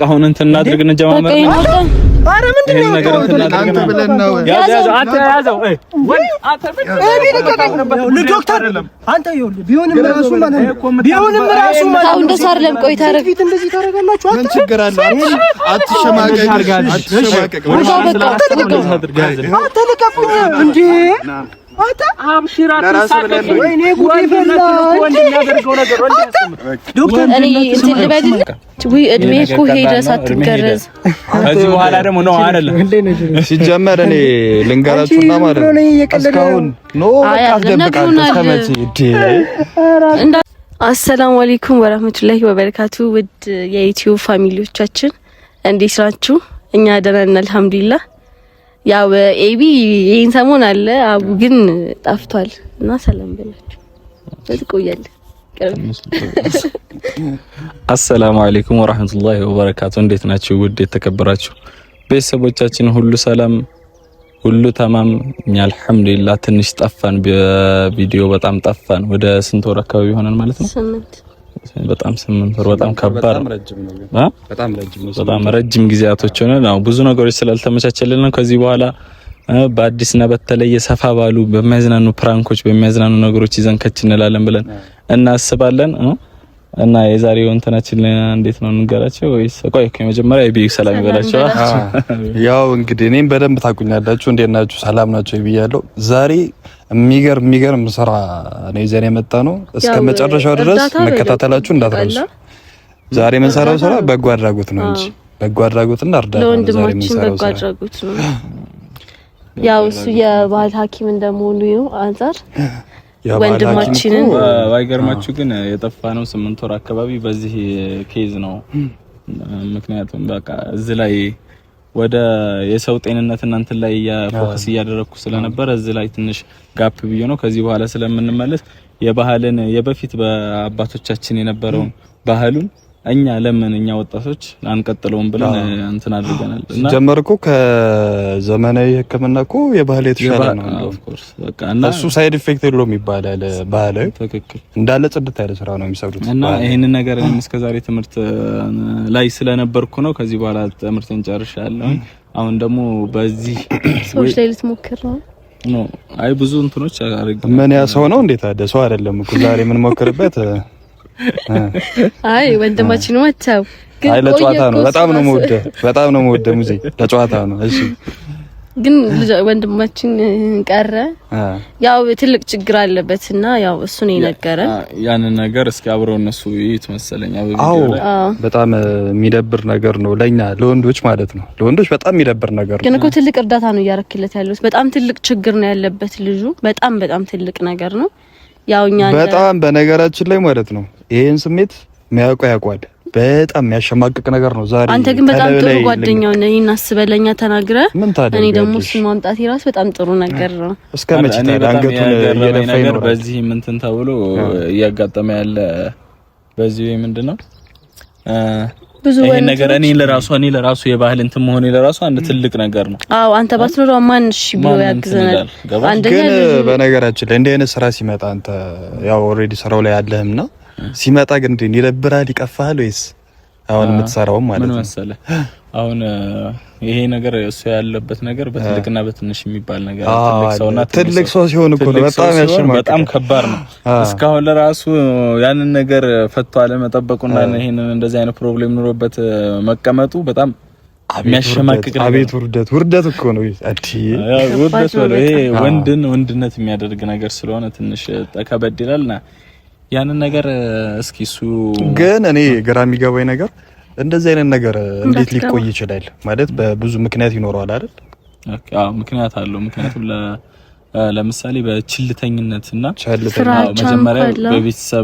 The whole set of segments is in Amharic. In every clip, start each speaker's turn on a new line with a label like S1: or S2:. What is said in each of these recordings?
S1: አሁን እንትን እናድርግ እንጀማመር።
S2: አረ ምንድነው ነገር አንተ ብለን ነው ያዘው ወይ አንተ ዶክተር አንተ ይኸውልህ ቢሆንም ራሱ ማለት ነው እንደዛ አይደለም። ቆይ ታረግ እንደዚህ ታረጋላችሁ። ምን ችግር አለ? አትሸማቀቅ እንዴ አታ አብሽራት ተሳቀቅ ወይኔ ጉዴ ፈላ እንደሚያደርገው ነገር ዶክተር እኔ እንትን ልበድል ወይ እድሜ እኮ ሄደ ሳትገረዝ
S1: ከዚህ በኋላ ደግሞ ነው አይደለም
S3: ሲጀመር እኔ ልንገራችሁና ማለት ነው እስካሁን ነው አስደብቃለሁ ከመቼ እንዴ
S4: አሰላሙ አለይኩም ወራህመቱላሂ ወበረካቱ ውድ የዩቲዩብ ፋሚሊዎቻችን እንዴት ናችሁ? እኛ ደህና ነን አልহামዱሊላህ። ያው ኤቢ ይሄን ሰሞን አለ አቡ ግን ጠፍቷል እና ሰላም በላችሁ በትቆያለ
S1: አሰላሙ አለይኩም ወራህመቱላሂ ወበረካቱ እንዴት ናችሁ? ውድ የተከበራችሁ ቤተሰቦቻችን ሁሉ ሰላም ሁሉ ተማም እኛ አልহামዱሊላህ። ትንሽ ጠፋን በቪዲዮ በጣም ጠፋን። ወደ ስንት ወር አካባቢ ሆነን ማለት ነው? 8 ወር በጣም ከባድ በጣም ረጅም ጊዜያቶች ሆነን ነው ብዙ ነገሮች ስላልተመቻቸልን ነው። ከዚህ በኋላ በአዲስና በተለየ ሰፋ ባሉ በሚያዝናኑ ፕራንኮች በሚያዝናኑ ነገሮች ይዘን ከች እንላለን ብለን እናስባለን እና የዛሬው እንትናችን እንዴት ነው እንገራቸው ወይስ ቆይ ከመጀመሪያ የቢዩ ሰላም ይበላቸው።
S3: ያው እንግዲህ እኔም በደንብ ታቁኛላችሁ። እንዴት ናችሁ? ሰላም ናችሁ ይብያለሁ። ዛሬ የሚገርም ስራ ነው ይዘን የመጣ ነው። እስከ መጨረሻው ድረስ መከታተላችሁ እንዳትረሱ። ዛሬ የምንሰራው ስራ በጎ አድራጎት ነው እንጂ በጎ አድራጎትና እርዳታ ነው። ዛሬ የምንሰራው በጎ አድራጎት ነው።
S4: ያው እሱ የባህል ሐኪም እንደመሆኑ ነው አንፃር ወንድማችንን
S1: ባይገርማችሁ ግን የጠፋ ነው 8 ወር አካባቢ በዚህ ኬዝ ነው። ምክንያቱም በቃ እዚህ ላይ ወደ የሰው ጤንነትና እንትን ላይ ፎከስ እያደረኩ ስለነበረ እዚህ ላይ ትንሽ ጋፕ ብዬ ነው። ከዚህ በኋላ ስለምንመለስ የባህልን የበፊት በአባቶቻችን የነበረውን ባህሉን እኛ ለምን እኛ ወጣቶች አንቀጥለውም ብለን እንትን አድርገናል። እና
S3: ጀመርኩ ከዘመናዊ ሕክምና እኮ የባህል የተሻለ ነው። ኦፍ ኮርስ በቃ እና እሱ ሳይድ ኢፌክት የለውም ይባላል። ባህላዊ ትክክል እንዳለ ጽድት ያለ ስራ ነው የሚሰሩት።
S1: እና ይሄንን ነገር እስከዛሬ ትምህርት ላይ ስለነበርኩ ነው። ከዚህ በኋላ ትምህርቴን ጨርሻለሁ። አሁን ደግሞ በዚህ
S4: ሰዎች ላይ ልትሞክር ነው
S1: ነው አይ ብዙ እንትኖች አድርገ
S3: ምን ያ ሰው ነው እንዴት አደ ሰው አይደለም እኮ ዛሬ ምን ሞክርበት
S4: አይ ወንድማችን ወጣው
S3: ግን አይ ለጨዋታ ነው። በጣም ነው የምወደው ሙዚቃ ለጨዋታ ነው። እሺ
S4: ግን ወንድማችን ቀረ። ያው ትልቅ ችግር አለበትና ያው እሱ ነው የነገረ
S1: ያንን ነገር እስኪ አብረው እነሱ ይት መሰለኝ
S3: አዎ በጣም የሚደብር ነገር ነው ለኛ ለወንዶች ማለት ነው። ለወንዶች በጣም የሚደብር ነገር ነው።
S4: ግን እኮ ትልቅ እርዳታ ነው እያረክለት ያለው። በጣም ትልቅ ችግር ነው ያለበት ልጁ። በጣም ትልቅ ነገር ነው። ያውኛ
S3: በጣም በነገራችን ላይ ማለት ነው ይሄን ስሜት ያውቃል። በጣም የሚያሸማቅቅ ነገር ነው። ዛሬ
S4: አንተ ግን በጣም ጥሩ ጓደኛው ነህ። እናስበለኛ ተናግረ እኔ ደግሞ እሱን ማምጣት ይራስ በጣም ጥሩ ነገር ነው።
S3: እስከመቼ አንገቱን እየደፋኝ ነው።
S1: በዚህ ምንትን ተብሎ እያጋጠመ ያለ በዚህ ምንድነው ይሄ ነገር እኔ ለራሱ የባህል እንትን መሆኔ ለራሱ አንድ ትልቅ ነገር ነው።
S4: አዎ አንተ ባትኖር ማን እሺ ብሎ ያግዘናል።
S3: ግን በነገራችን ላይ እንደ አይነት ስራ ሲመጣ አንተ ያው ኦሬዲ ስራው ላይ ያለህምና ሲመጣ ግን ይደብራል ይቀፋል ወይስ አሁን የምትሰራው ማለት ነው?
S1: ምን መሰለህ አሁን ይሄ ነገር እሱ ያለበት ነገር በትልቅና በትንሽ የሚባል ነገር
S3: ትልቅ ሰው ሲሆን እኮ ነው በጣም ያሽማል።
S1: በጣም ከባድ ነው። እስካሁን ለራሱ ያንን ነገር ፈቶ አለ መጠበቁና ይሄንን እንደዚህ አይነት ፕሮብሌም ኑሮበት መቀመጡ በጣም የሚያሸማቅቅ ነው።
S3: አቤት ውርደት እኮ ነው።
S1: ውርደት ይሄ ወንድነት የሚያደርግ ነገር ስለሆነ ትንሽ ተከበድ ይላልና ያንን ነገር እስኪ እሱ
S3: ግን እኔ ግራ የሚገባኝ ነገር እንደዚህ አይነት ነገር እንዴት ሊቆይ ይችላል? ማለት በብዙ ምክንያት ይኖረዋል አይደል?
S1: አዎ ምክንያት አለው። ምክንያቱም ለምሳሌ በችልተኝነትና
S4: ፍራቻ
S1: መጀመሪያ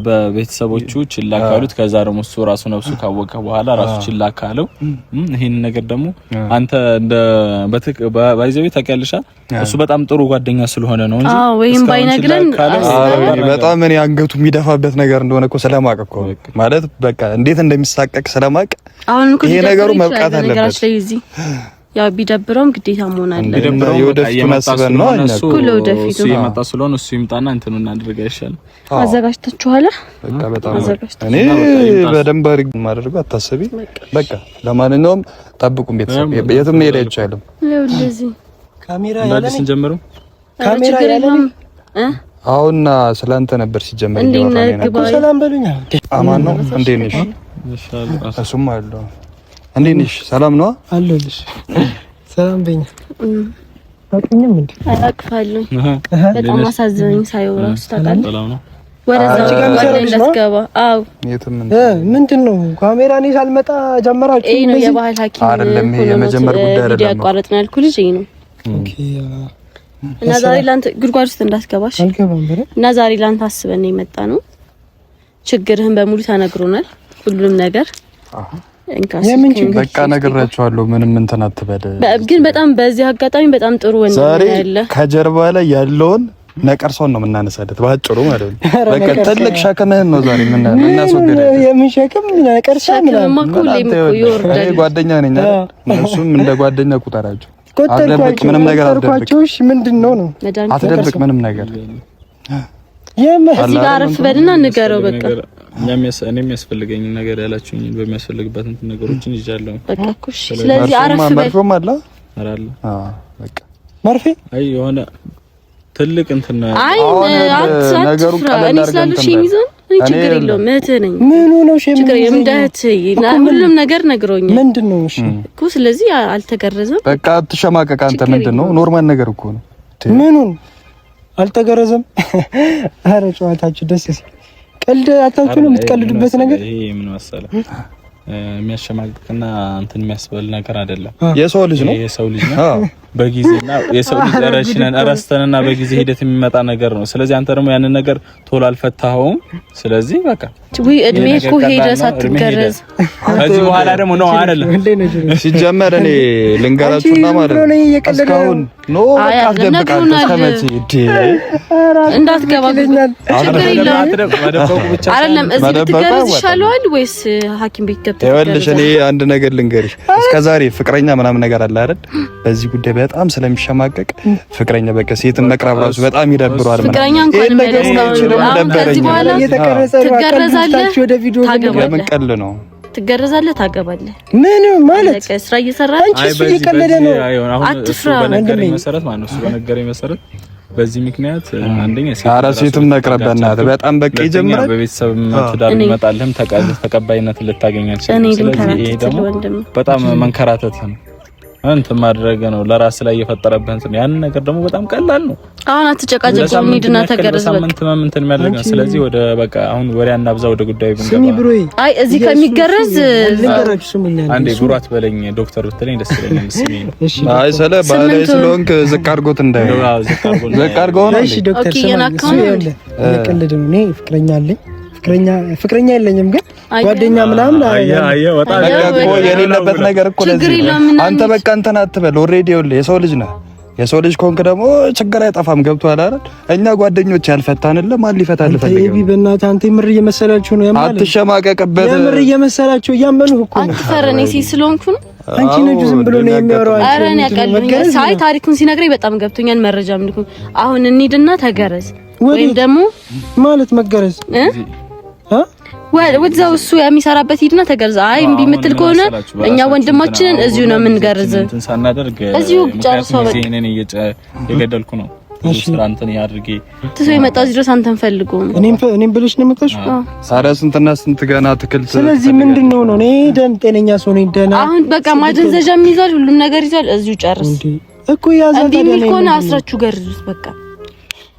S1: በቤተሰቦቹ ችላ ካሉት ከዛ ደግሞ እሱ ራሱ ነፍሱ ካወቀ በኋላ ራሱ ችላ ካለው ይሄን ነገር ደግሞ አንተ እንደ ባይዘው ተቀልሻ እሱ በጣም ጥሩ ጓደኛ ስለሆነ ነው እንጂ
S4: ወይም ባይነግረን
S3: በጣም እኔ አንገቱ የሚደፋበት ነገር እንደሆነ እኮ ስለማቅ እኮ ማለት በቃ እንዴት እንደሚሳቀቅ ስለማቅ ይሄ ነገሩ መብቃት አለበት።
S4: ያው ቢደብረውም ግዴታ መሆን አለ።
S3: የወደፊቱን አስበን ነው
S1: እሱ የመጣ ስለሆነ እሱ ይምጣና እንትኑ እናድርጋ ይሻላል።
S4: አዘጋጅታችኋል?
S3: በቃ በጣም እኔ በደንብ አድርግ ማድረግ አታስቢ። በቃ ለማንኛውም ጠብቁን ቤተሰብ፣ የትም መሄድ አይቻልም።
S4: ለዚህ
S2: ካሜራ
S1: ያለ ስንጀምረው
S2: ካሜራ ያለ
S3: አሁንና ስላንተ ነበር ሲጀመር
S2: እኮ ሰላም በሉኛ።
S3: አማን ነው እንዴ ነሽ?
S1: ኢንሻአላህ
S3: እሱም አለው። እንዴ ነሽ? ሰላም ነው
S2: አለሁልሽ። ሰላም በኛ ታውቂኝም እንዴ?
S4: አላቅፋለሁ። በጣም አሳዘነኝ ሳይው ራሱ ታውቃለህ።
S1: ሰላም ነው
S4: ወደዛ ገባ። አዎ
S3: የትም
S2: ምንድነው ካሜራ እኔ ሳልመጣ ጀመራችሁ?
S4: ይሄ ነው የባህል ሐኪም
S3: አይደለም። ይሄ የመጀመር ጉዳይ አይደለም።
S4: ያቋረጥን ያልኩ ልጅ ይሄ ነው።
S2: ኦኬ
S4: እና ዛሬ ላንተ ጉድጓድ ውስጥ እንዳትገባሽ
S2: አልገባም ብለ
S4: እና ዛሬ ላንተ አስበን ነው የመጣ ነው። ችግርህን በሙሉ ተነግሮናል፣ ሁሉንም ነገር
S3: በቃ ነግራችኋለሁ። ምንም እንትን አትበል።
S4: ግን በጣም በዚህ አጋጣሚ በጣም ጥሩ ወንድም ያለ
S3: ከጀርባ ላይ ያለውን ነቀርሶን ነው የምናነሳለት ባጭሩ ማለት ነው። በቃ ትልቅ ሸክምህን ነው ዛሬ የምናስወግደው።
S2: የምን ሸክም ነቀርሳ ምናምን
S3: እኔ ጓደኛ ነኝ አይደል? እነሱም እንደ ጓደኛ ቁጠራቸው። አትደብቅ ምንም ነገር አትደብቅ።
S2: ምንድነው ነው
S3: አትደብቅ ምንም ነገር።
S4: እዚህ ጋር አረፍ በልና ንገረው። በቃ
S1: እኔ የሚያስፈልገኝ ነገር ያላችሁኝ በሚያስፈልግበት እንትን ነገሮችን ይዣለሁ።
S4: በቃ እኮ ስለዚህ አረፍ በል።
S3: መርፎም አለ
S1: አራለ
S3: በቃ
S2: መርፌ
S1: አይ የሆነ ትልቅ እንትን ነው።
S4: አይ ነገሩ ቀለል አድርገን ሸሚዞን ችግር የለውም እህትህ ነኝ።
S2: ምን ነው
S4: ችግር የምዳት ሁሉም ነገር ነግሮኛል።
S2: ምንድነው? እሺ
S4: እኮ ስለዚህ አልተገረዘም።
S3: በቃ አትሸማቀቅ አንተ። ምንድነው ኖርማል ነገር እኮ ነው።
S2: ምኑን አልተገረዘም? አረ ጨዋታችሁ ደስ ሲል ቀልድ አታውቁ ነው የምትቀልዱበት ነገር።
S1: ይሄ ምን መሰለህ የሚያሸማቅቅና እንትን የሚያስበል ነገር አይደለም።
S3: የሰው ልጅ ነው።
S1: የሰው ልጅ ነው በጊዜና የሰው ልጅ አረስተንና በጊዜ ሂደት የሚመጣ ነገር ነው። ስለዚህ አንተ ደግሞ ያንን ነገር ቶሎ አልፈታኸውም። ስለዚህ በቃ
S4: ወይ እድሜ እኮ ሄደ ሳትገረዝ
S1: ከዚህ በኋላ ደግሞ ነው አይደለም።
S3: ሲጀመር እኔ ልንገራችሁና ማለት ነው እስካሁን ነው በቃ አትደብቃለህ። እስከመቼ
S4: እንዳትገባ ችግር የለውም አይደለም። እዚህ ብትገረዝ ይሻለዋል ወይስ ሐኪም ቤት ገብተህ?
S3: ይኸውልሽ እኔ አንድ ነገር ልንገርሽ። እስከዛሬ ፍቅረኛ ምናምን ነገር አለ አይደል? በዚህ ጉዳይ በጣም ስለሚሸማቀቅ ፍቅረኛ በቃ ሴትን መቅረብ ራሱ በጣም ይደብረዋል።
S4: ፍቅረኛ እንኳን ከዚህ በኋላ ትገረዛለህ፣
S2: ወደ ቪዲዮ
S3: ለምን ቀል ነው
S4: ትገረዛለህ፣ ታገባለህ።
S2: ምን ማለት
S4: ስራ እየሰራህ
S2: አንቺ እሱ እየቀለደ ነው።
S4: አትፍራ።
S1: በነገረኝ መሰረት ማለት ነው እሱ በነገረኝ መሰረት በዚህ ምክንያት አንደኛ
S3: ሴትም መቅረብ በእናትህ በጣም በቃ ይጀምራል።
S1: በቤተሰብ ትዳር ይመጣልህም ተቀባይነት ልታገኝ አልችልም። ስለዚህ ይሄ ደግሞ በጣም መንከራተት ነው እንትን ማድረግ ነው ለራስ ላይ የፈጠረብህ እንትን ያን ነገር ደግሞ በጣም ቀላል ነው።
S4: አሁን አትጨቃጨቁ፣ እንሂድና ተገረዝ በቃ
S1: ሳምንት እንትን የሚያደርግ ነው። ስለዚህ ወደ በቃ አሁን ወሬ አናብዛ፣ ወደ ጉዳዩ ብንገባ።
S2: ስሚ ብሮዬ፣
S4: አይ እዚህ ከሚገረዝ
S2: ልንገራችሁ። ስሙኛል
S1: አንዴ ጉራት በለኝ ዶክተር ብትለኝ ደስ ይለኛል። ስሚ
S3: አይ ስለ ባላይ ስለሆንክ ዝቅ አድርጎት እንዳይሆን ዝቅ አድርጎ ነው።
S2: እሺ ዶክተር ስሚ፣ ለቀልድ ነው። እኔ ፍቅረኛ አለኝ። ፍቅረኛ የለኝም ግን ጓደኛ ምናምን
S3: በቃ እኮ የሌለበት ነገር እኮ ለዚህ አንተ በቃ እንትን አትበል። ኦሬዲ የሰው ልጅ ነህ። የሰው ልጅ ኮንክ ደግሞ ችግር አይጠፋም። ገብቶሃል አይደል? እኛ ጓደኞች ያልፈታንልህ ማን ሊፈታልህ ፈልገህ?
S2: ቤቢ በእናትህ አንተ የምር እየመሰላችሁ ነው። ያማል
S3: አትሸማቀቅበት።
S2: የምር እየመሰላችሁ እያመኑህ እኮ ነው።
S4: አትፈረኔ ሲል ስለሆንኩ ነው።
S2: አንቺ ነጁ ዝም ብሎ ነው የሚያወራው።
S4: ኧረ እኔ አውቃለሁ። ሳይ ታሪኩን ሲነግረኝ በጣም ገብቶኛል። መረጃም ልኩ። አሁን እንሂድና ተገረዝ ወይም ደግሞ
S2: ማለት መገረዝ
S4: ወደዛው እሱ የሚሰራበት ሂድና ተገርዝ። አይ እምቢ የምትል ከሆነ እኛ ወንድማችንን እዚሁ ነው የምንገርዝ። እዚሁ ጨርሰው በቃ
S1: እኔን እየገደልኩ ነው። ስራንተን ያድርጌ
S4: ትሶ የመጣው እዚህ ድረስ አንተን ፈልጎ ነው።
S2: እኔም ብለሽ ነው የመጣሽ።
S3: ሳራ ስንትና ስንት ገና አትክልት።
S2: ስለዚህ ምንድነው ነው እኔ ጤነኛ ሰው ነኝ። ደህና
S4: አሁን በቃ ማደንዘዣም ይዟል፣ ሁሉም ነገር ይዟል። እዚሁ ጨርስ
S2: እኮ ያዘን
S4: ታዲያ ነው እኮ አስራችሁ ገርዙት በቃ።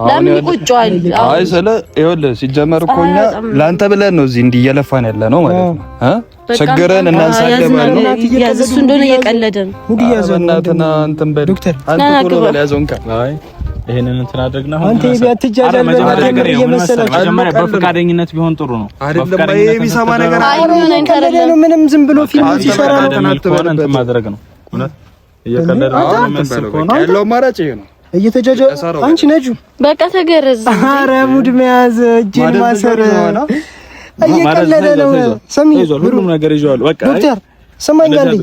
S4: ለምን ይቆጫል?
S3: አይ ስለ ይኸውልህ ሲጀመር እኮ እኛ ላንተ ብለን ነው እዚህ እንዲየለፋን ያለ ነው ማለት ነው። ችግርን እናንሳደባለን።
S4: ያዝ እሱ እንደሆነ እየቀለደ ነው።
S2: ሙዲ ያዘናትና
S3: እንትን በል
S2: ዶክተር
S3: አንተ ቶሎ በል ያዘውን ካ
S1: አይ ይሄንን እንትን አድርግና
S2: አንተ ቢያትጃጃል
S1: መጀመሪያ በፈቃደኝነት ቢሆን ጥሩ ነው።
S3: አይደለም ይሄ ቢሰማ ነገር
S2: አይደለም። ምንም ዝም ብሎ ፊልም ሲሰራ ነው
S1: እንትን ማድረግ ነው። እውነት እየቀለደ ነው መስል ከሆነ
S3: ያለው አማራጭ ይሄ ነው።
S2: እየተጃጃ አንቺ ነጁ
S4: በቃ ተገረዝ።
S2: ኧረ ሙድ መያዝ እጅን ማሰር እየቀለደ ነው። ሰሚ
S1: ሁሉም ነገር ይዟል። በቃ
S2: ዶክተር ሰማኛለኝ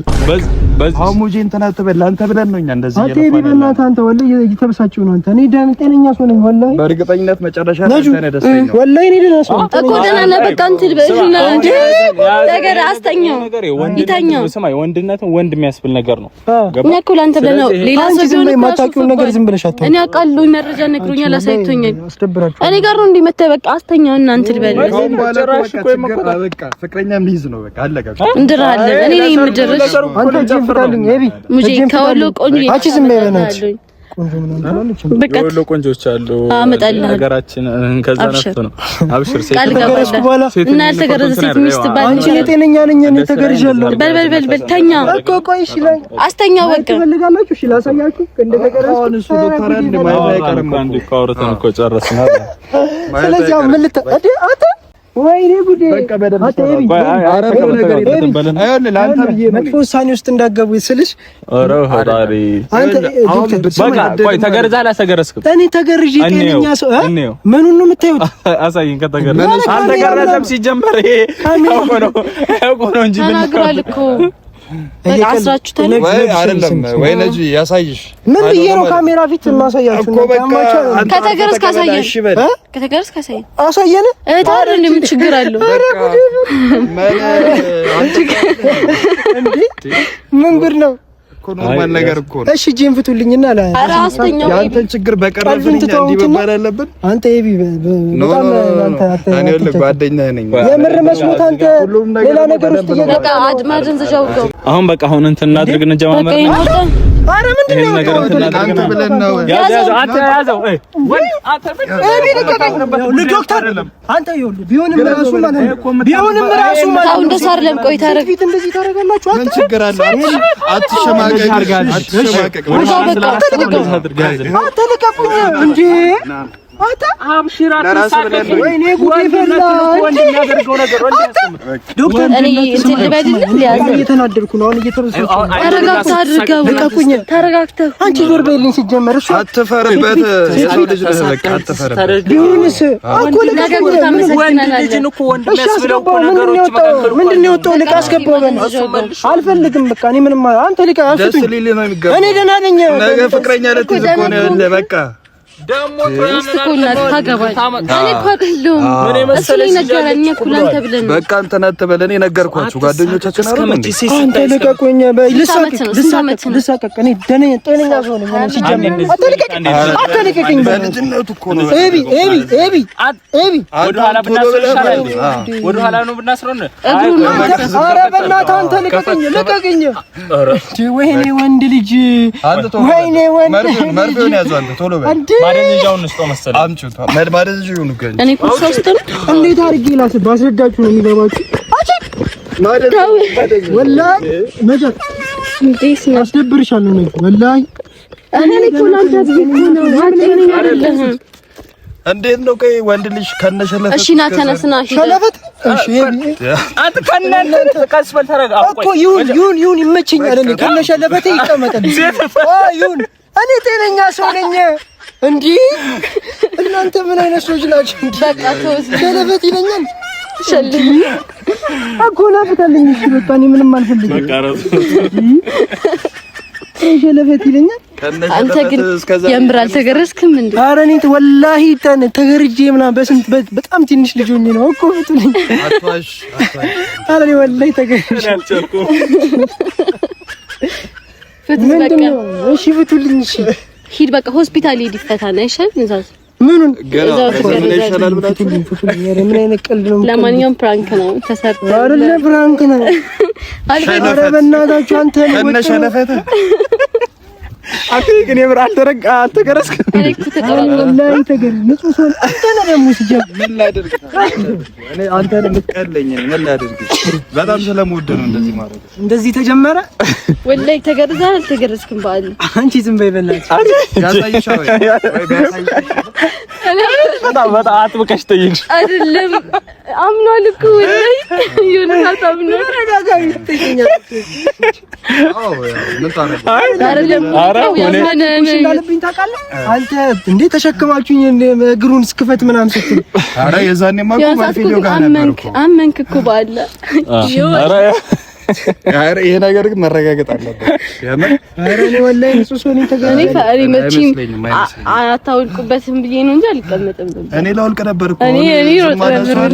S3: አሁን ሙጂ እንትና ተበላ አንተ ብለን ነው እኛ እንደዚህ
S2: አንተ ቢበናት አንተ ወላሂ እየተበሳጨው ነው አንተ። እኔ ጤነኛ ሰው ነኝ ወላሂ።
S3: በእርግጠኝነት መጨረሻ ላይ አንተ ደስተኛ
S2: ወላሂ እኔ ደህና ሰው
S4: እኮ ደህና ነህ። በቃ እንትን በእና እንደ ነገር አስተኛው ይተኛው።
S1: ስማይ ወንድነትን ወንድ የሚያስብል ነገር ነው።
S4: እኛ እኮ ላንተ ብለን ነው ሌላ ሰው
S2: ቢሆን የማታውቂውን ነገር ዝም ብለሽ አታውቂ።
S4: እኔ አውቃለሁ፣ መረጃ ነግሮኛል፣ አሳይቶኛል። እኔ ጋር ነው እንዲመጣ በቃ አስተኛው እና እንትን በል
S3: በቃ ፍቅረኛም ሊይዝ ነው በቃ አለቀ።
S4: እንድራለን እኔ ነኝ የምደርሽ
S2: አንተ ጀምራልኝ ኤቢ
S4: ሙጂ ከወሎ ቆንጆ
S2: አንቺ ዝም በይ በእናትሽ።
S4: በቃ
S1: ወሎ ቆንጆች አሉ
S4: አመጣለሁ
S1: ሀገራችን ከዛ ነፍቶ ነው። አብሽር ሴት
S2: ተገረዝኩ በኋላ
S4: እና ያልተገረዘ ሴት ሚስት ባል
S2: አንቺ ጤነኛ ነኝ እኔ ተገርዣለሁ።
S4: በል ተኛ
S2: እኮ ቆይ እሺ ላይ
S4: አስተኛው በቃ
S2: ትፈልጋላችሁ? እሺ ላሳያችሁ እንደተገረዝኩ
S3: አሁን እሱ ዶክተር አንድ ማይል አይቀርም
S1: አንድ ካወራተን እኮ ጨረስና
S2: ስለዚህ ምን ልታ አተ ወይኔ ጉዴ መጥፎ ውሳኔ ውስጥ እንዳገቡ ስልሽ
S1: ተገርዛ አላተገረዝክም?
S2: እኔ ተገርዤ ጤነኛ ሰው ምኑን ነው የምታዩት?
S1: አሳይኝ። ከተገረዘ አልተገረዘም ሲጀመር ይሄ እኮ ነው እንጂ
S4: ተናግሯል እኮ አስራችሁታል
S3: ወይ አይደለም ወይ ነጂ ያሳይሽ።
S2: ምን ብዬ ነው ካሜራ ፊት ማሳያችሁ?
S4: ከተገረዝ ካሳየን
S2: አሳየን።
S4: ታዲያ ምን ችግር አለው?
S2: ምን ብር ነው
S3: ኖርማል ነገር እኮ ነው።
S2: እሺ ጂም ፍቱልኝና አላ
S4: አራስተኛው
S3: ያንተን ችግር በቀረብኝ እንዲህ በባል አለብን።
S2: አንተ ኤቢ በጣም አንተ
S3: እኔ ወልክ ጓደኛዬ ነኝ።
S2: የምር መስሎት አንተ ሌላ ነገር ውስጥ
S4: በቃ አድማድን ዘጃውቀው
S1: አሁን በቃ አሁን እንትን እናድርግ እንጀማመር።
S2: አረ ምንድነው
S1: ነገር እንትን
S3: አንተ ብለን ነው
S1: ያዘው አንተ ያዘው ወይ አንተ
S2: ኤቢ ዶክተር አንተ ይኸውልህ ቢሆንም ራሱ ማለት ነው ቢሆንም ራሱ ማለት ነው
S4: እንደዛ አይደለም። ቆይ ታረግ
S2: ፊት እንደዚህ ታረጋላችሁ።
S3: ምን ችግር አለ? አትሸማቀቅ እየተናደድኩ ነው። አሁን
S4: ተረጋግተህ አንቺ ዞር በይልኝ። ሲጀመር እሱ
S3: አትፈርበት። የሰው ልጅ ነው በቃ አትፈርበት።
S2: ቢሆንስ እኮ ምንድን ነው የወጣው? ልቅ አስገባው። አልፈልግም በቃ እኔ ምንም አንተ ልቅ አስገባው። እኔ ደህና ነኝ።
S3: ነገ ፍቅረኛ ልትይዝ እኮ ነው ያለ በቃ
S1: ደሞ
S3: በቃ እንትን አትበል። እኔ ነገርኳችሁ ጓደኞቻችን አሉ እንዴ?
S2: አንተ ልቀቁኝ። ልሳቀቅ እኔ ጤነኛ ሰው ነኝ። አትልቀቅኝ።
S3: በልጅነቱ እኮ ነው
S2: ኤቢ
S1: ወደ ኋላ ነው ብናስረው ነው።
S2: ኧረ በእናትህ አንተ ልቀቅኝ። ወይኔ ወንድ ልጅ ወይኔ ወንድ
S3: መርፌውን ያዙ አንተ ቶሎ በል።
S1: ማደንጃውን ንስቶ መሰለኝ
S3: አምጪው ማደንጃውን ነው ገኝ
S4: እኔ እኮ ሶስት ነው።
S2: እንዴት አድርጌ ባስረዳችሁ ነው የሚገባችሁ? ወላሂ መጀት
S4: እንዴት ነው
S2: አስደብርሻለሁ ነው ወላሂ።
S4: እኔ እኮ ላንተ ነው አጥነኝ አይደለም።
S3: እንዴት ነው ቆይ ወንድ ልጅ ከነሸለፈት
S4: እሺ ና ተነስና
S2: ሸለፈት እሺ
S1: አንተ ከነነ ቀስበል ተረጋ
S2: እኮ ይሁን ይመቸኛል። እኔ ከነሸለፈት ይቀመጣል። ይሁን እኔ ጤነኛ ሰው ነኝ። እንዴ እናንተ ምን አይነት ሰዎች ናችሁ?
S4: በቃ ተወስ
S2: ሸለፈት ይለኛል። አጎናፍታለኝ። እሺ በቃ እኔ ምንም አልፈልግም። በቃ ራሱ ሸለፈት ይለኛል።
S4: አንተ ግን የምር አልተገረዝክም እንዴ?
S2: ኧረ እኔ ወላሂ ተገርጄ ምናምን በስንት በጣም ትንሽ ልጅ ሆኜ ነው እኮ ፍቱልኝ።
S3: አትዋሽ።
S2: ኧረ እኔ ወላሂ ተገርጄ
S1: አልቻልኩም።
S4: ምንድነው?
S2: እሺ ፍቱልኝ። እሺ
S4: ሂድ በቃ ሆስፒታል ሂድ ይፈታና ይሻል እንዛዝ
S2: ምኑን
S3: ገና ምን ይሻላል ብላችሁ
S2: ምን አይነት ቀልድ ነው?
S4: ለማንኛውም ፕራንክ ነው ተሰርተ
S2: አይደለ? ፕራንክ ነው። ኧረ በእናታችሁ አንተ
S3: ከነሸለፈት
S1: አንተ ግን የምር አልተገረዝክም።
S2: ወላሂ ተገረዝ ንጹህ ሰው አንተ ነህ። ደግሞ ሲጀምር
S3: ምን ላድርግ? እኔ አንተ ነህ የምትቀለኝ። ምን ላድርግ? በጣም ስለምወድ ነው እንደዚህ ማለት።
S2: እንደዚህ ተጀመረ።
S4: ወላሂ ተገረዝህ አልተገረዝክም? በዓል
S2: አንቺ ዝም በይ በእናትሽ።
S3: ያሳይሻው ወይ ቢያሳይሽ
S1: በጣም አጥብቀሽ ጠይቅሽ
S4: አይደለም። አምኗል እኮ ወላሂ ዮናስ አምኗል።
S2: ተረጋጋኝ ትይኛለሽ።
S3: አዎ ምን ታረጋለህ?
S2: አይደለም እንዳለብኝ ታውቃለህ አንተ እንዴ? ተሸክማችሁኝ እግሩን እስክፈት ምናምን ስትል
S3: ኧረ የዛኔማ እኮ ማርፊዶ ጋር ነበር እኮ።
S4: አመንክ እኮ ባለ
S3: አረ ይሄ ነገር ግን መረጋገጥ አለበት። ያማ
S2: አረ እኔ ወላሂ ንጹህ ነኝ ተገናኝ
S4: ፈሪ መቼም አታውልቁበትም ብዬ ነው እንጂ አልቀመጥም ነበር።
S3: እኔ ላውልቅ ነበር እኮ
S4: እኔ ሮጥ ነበር።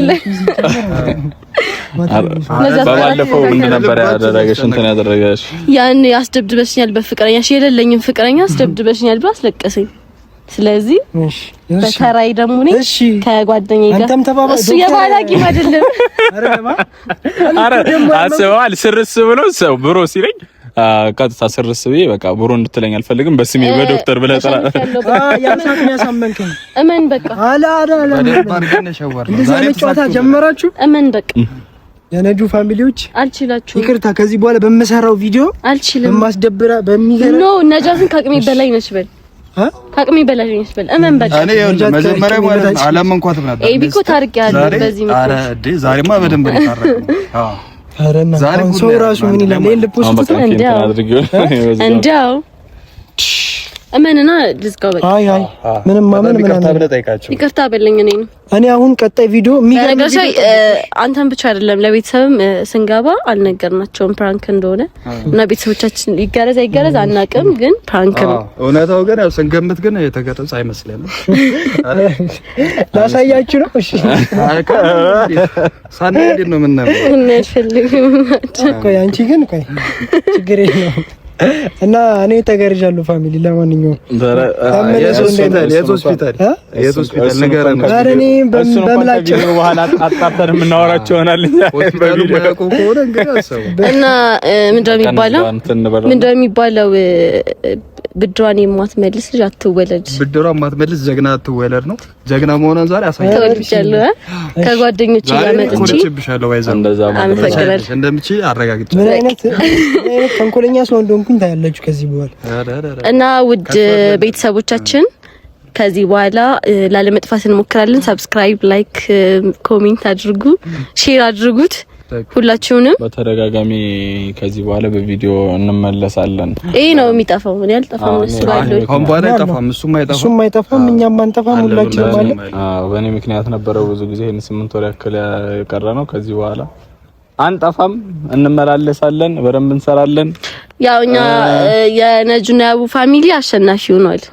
S1: ባለፈው ምን ነበር ያደረገሽ? እንትን ያደረገሽ
S4: ያን ያስደብድበሽኛል፣ በፍቅረኛሽ የሌለኝም ፍቅረኛ አስደብድበሽኛል ብሎ አስለቀሰኝ። ስለዚህ በተራይ ደግሞ ነኝ ከጓደኛዬ ጋር እሱ የባላቂም አይደለም።
S1: አረ አስበዋል ስርስ ብሎ ሰው ብሮ ሲለኝ ቀጥታ ስርስ ብዬ በቃ ብሮ እንድትለኝ አልፈልግም በስሜ በዶክተር ብለህ ጥራ
S2: ያሳክ ያሳመንከኝ
S4: እመን በቃ
S2: አላ ዛሬ ጨዋታ ጀመራችሁ።
S4: እመን በቃ
S2: የነጁ ፋሚሊዎች
S4: አልችላችሁ።
S2: ይቅርታ ከዚህ በኋላ በመሰራው ቪዲዮ
S4: አልችልም።
S2: በማስደብራ በሚገርም
S4: ኖ ነጃትን ከአቅሜ በላይ ነች በል ከአቅሜ በላይ ነች በል እመን በል።
S3: እኔ መጀመሪያ ማለት አላመንኳትም ነበር።
S4: ኤቢኮ ታርቂያለሁ በዚህ ምክንያት።
S3: አረ እንዴ ዛሬማ በደንብ ነው ታረቀው። አዎ
S2: ዛሬ ሰው ራሱ ምን ይላል? ልፖስት
S4: እንዲያው እመንና ልዝጋው በቃ።
S2: አይ ምንም ማመን
S4: ይቅርታ በለኝ።
S2: እኔ አሁን ቀጣይ ቪዲዮ
S4: የሚገርምሽ አንተን ብቻ አይደለም ለቤተሰብም ስንገባ አልነገርናቸውም ፕራንክ እንደሆነ እና ቤተሰቦቻችን ይገረዝ አይገረዝ አናውቅም፣ ግን ፕራንክ ነው።
S3: እውነታው ግን ያው ስንገምት ግን የተገረዘ አይመስልም።
S2: ላሳያችሁ ነው። እሺ
S3: ሳንሄድ ነው ምን ነው
S4: እንፈልግም
S2: ቆይ አንቺ ግን ቆይ ችግር የለውም እና እኔ ተገርጃለሁ ፋሚሊ። ለማንኛውም
S3: የሆስፒታል ነገርን
S2: አረኔ በምላጭ
S1: በኋላ አጣጣን የምናወራቸው ይሆናል
S4: እና ምንድነው የሚባለው ብድሯን የማትመልስ ልጅ አትወለድ።
S3: ብድሯን የማትመልስ ጀግና አትወለድ ነው። ጀግና መሆኗን ዛሬ
S4: አሳይቻለሁ። ከጓደኞቼ ጋር መጥቼ
S3: እንደዛ ማለት እንደምቺ አረጋግጬ
S2: ምን አይነት ተንኮለኛ ሰው እንደሆንኩኝ ታያላችሁ ከዚህ በኋላ።
S4: እና ውድ ቤተሰቦቻችን ከዚህ በኋላ ላለመጥፋት እንሞክራለን። ሰብስክራይብ፣ ላይክ፣ ኮሜንት አድርጉ፣ ሼር አድርጉት ሁላችሁንም።
S1: በተደጋጋሚ ከዚህ በኋላ በቪዲዮ እንመለሳለን።
S4: ይሄ ነው የሚጠፋው። እኔ አልጠፋም መስሏለሁ።
S3: ኮምባላ አይጠፋም፣ እሱም
S2: አይጠፋም፣ እኛም አንጠፋም። ሁላችንም ማለት
S1: በእኔ ምክንያት ነበረው ብዙ ጊዜ ይሄን 8 ወር ያክል የቀረ ነው። ከዚህ በኋላ አንጠፋም፣ እንመላለሳለን፣ በደንብ እንሰራለን።
S4: ያው እኛ የነጁና ያቡ ፋሚሊ አሸናፊ ሆኗል።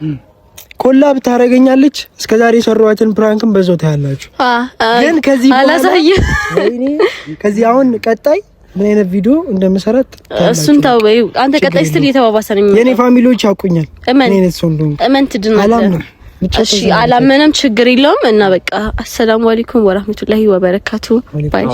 S2: ኮላብ ታረጋኛለች። እስከዛሬ የሰራኋትን ፕራንክም በዛው ታያላችሁ። ግን ከዚህ
S4: አላሳየ
S2: ከዚህ አሁን ቀጣይ ምን አይነት ቪዲዮ እንደምሰራት
S4: እሱን ታውይ። አንተ ቀጣይ ስትል እየተባባሰ ነው።
S2: የኔ ፋሚሊዎች ያውቁኛል። ምን አይነት ሰው እንደሆነ
S4: እመን ትድናለህ። እሺ አላመነም፣ ችግር የለውም። እና በቃ አሰላሙ አለይኩም ወራህመቱላሂ ወበረካቱ ባይ